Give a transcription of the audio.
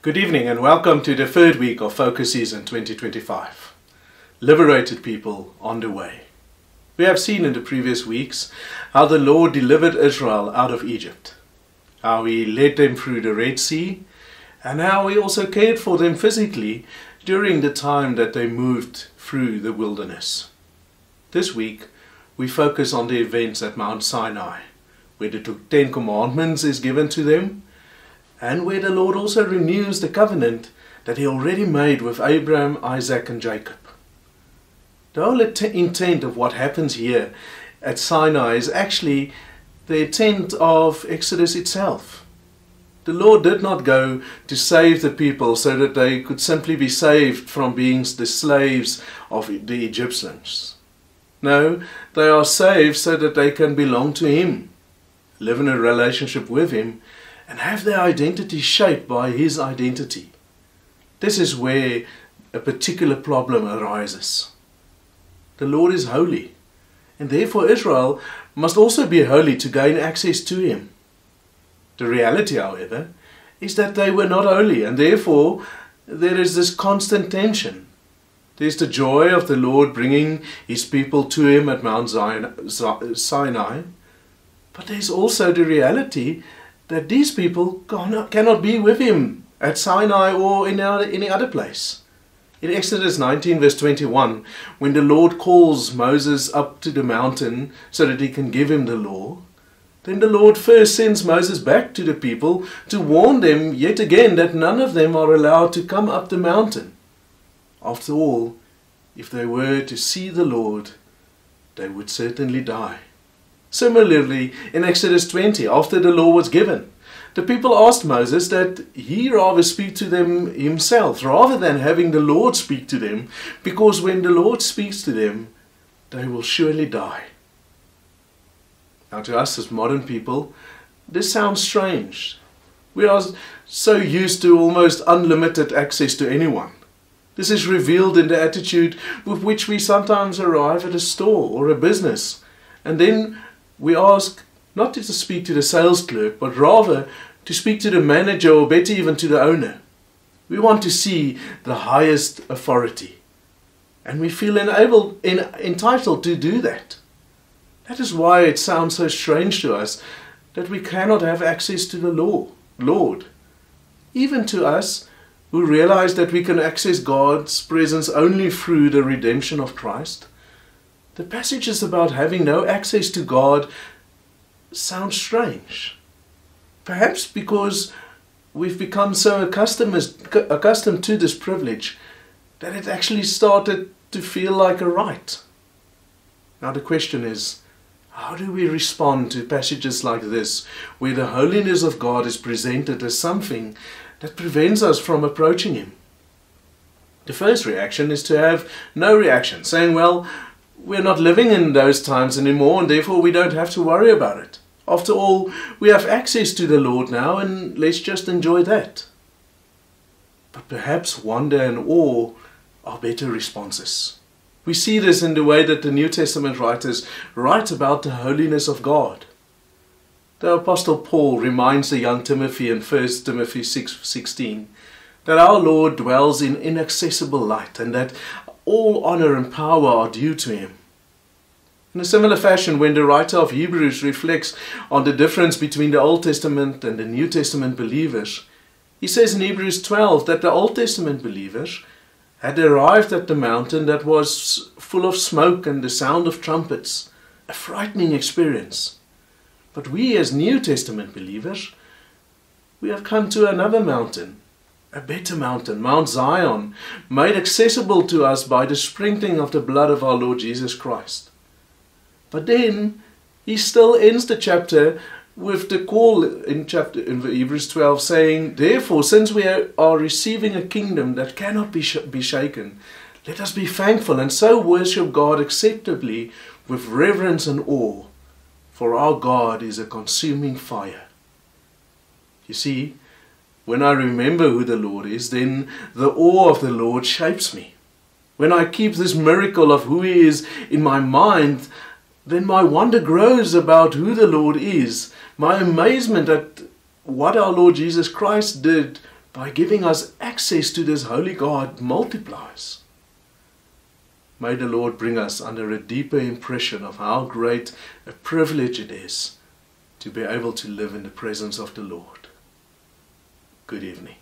Good evening and welcome to the third week of Focus Season 2025. Liberated people on the way. We have seen in the previous weeks how the Lord delivered Israel out of Egypt, how He led them through the Red Sea, and how He also cared for them physically during the time that they moved through the wilderness. This week we focus on the events at Mount Sinai, where the Ten Commandments is given to them, and where the Lord also renews the covenant that He already made with Abraham, Isaac and Jacob. The whole intent of what happens here at Sinai is actually the intent of Exodus itself. The Lord did not go to save the people so that they could simply be saved from being the slaves of the Egyptians. No, they are saved so that they can belong to Him, live in a relationship with Him, and have their identity shaped by His identity. This is where a particular problem arises. The Lord is holy, and therefore Israel must also be holy to gain access to Him. The reality, however, is that they were not holy, and therefore there is this constant tension. There's the joy of the Lord bringing His people to Him at Mount Sinai, but there's also the reality that these people cannot be with Him at Sinai or in any other place. In Exodus 19 verse 21, when the Lord calls Moses up to the mountain so that He can give him the law, then the Lord first sends Moses back to the people to warn them yet again that none of them are allowed to come up the mountain. After all, if they were to see the Lord, they would certainly die. Similarly, in Exodus 20, after the law was given, the people asked Moses that he rather speak to them himself rather than having the Lord speak to them, because when the Lord speaks to them, they will surely die. Now to us as modern people, this sounds strange. We are so used to almost unlimited access to anyone. This is revealed in the attitude with which we sometimes arrive at a store or a business, and then we ask not to speak to the sales clerk, but rather to speak to the manager or better even to the owner. We want to see the highest authority, and we feel entitled to do that. That is why it sounds so strange to us that we cannot have access to the Lord. Even to us who realize that we can access God's presence only through the redemption of Christ, the passages about having no access to God sound strange. Perhaps because we've become so accustomed to this privilege that it actually started to feel like a right. Now the question is, how do we respond to passages like this, where the holiness of God is presented as something that prevents us from approaching Him? The first reaction is to have no reaction, saying, well, we're not living in those times anymore, and therefore we don't have to worry about it. After all, we have access to the Lord now, and let's just enjoy that. But perhaps wonder and awe are better responses. We see this in the way that the New Testament writers write about the holiness of God. The Apostle Paul reminds the young Timothy in 1 Timothy 6:16 that our Lord dwells in inaccessible light, and that all honor and power are due to Him. In a similar fashion, when the writer of Hebrews reflects on the difference between the Old Testament and the New Testament believers, he says in Hebrews 12 that the Old Testament believers had arrived at the mountain that was full of smoke and the sound of trumpets, a frightening experience. But we as New Testament believers, we have come to another mountain, a better mountain, Mount Zion, made accessible to us by the sprinkling of the blood of our Lord Jesus Christ. But then he still ends the chapter with the call in Hebrews 12 saying, therefore, since we are receiving a kingdom that cannot be shaken, let us be thankful and so worship God acceptably with reverence and awe, for our God is a consuming fire. You see, when I remember who the Lord is, then the awe of the Lord shapes me. When I keep this miracle of who He is in my mind, then my wonder grows about who the Lord is. My amazement at what our Lord Jesus Christ did by giving us access to this holy God, multiplies. May the Lord bring us under a deeper impression of how great a privilege it is to be able to live in the presence of the Lord. Good evening.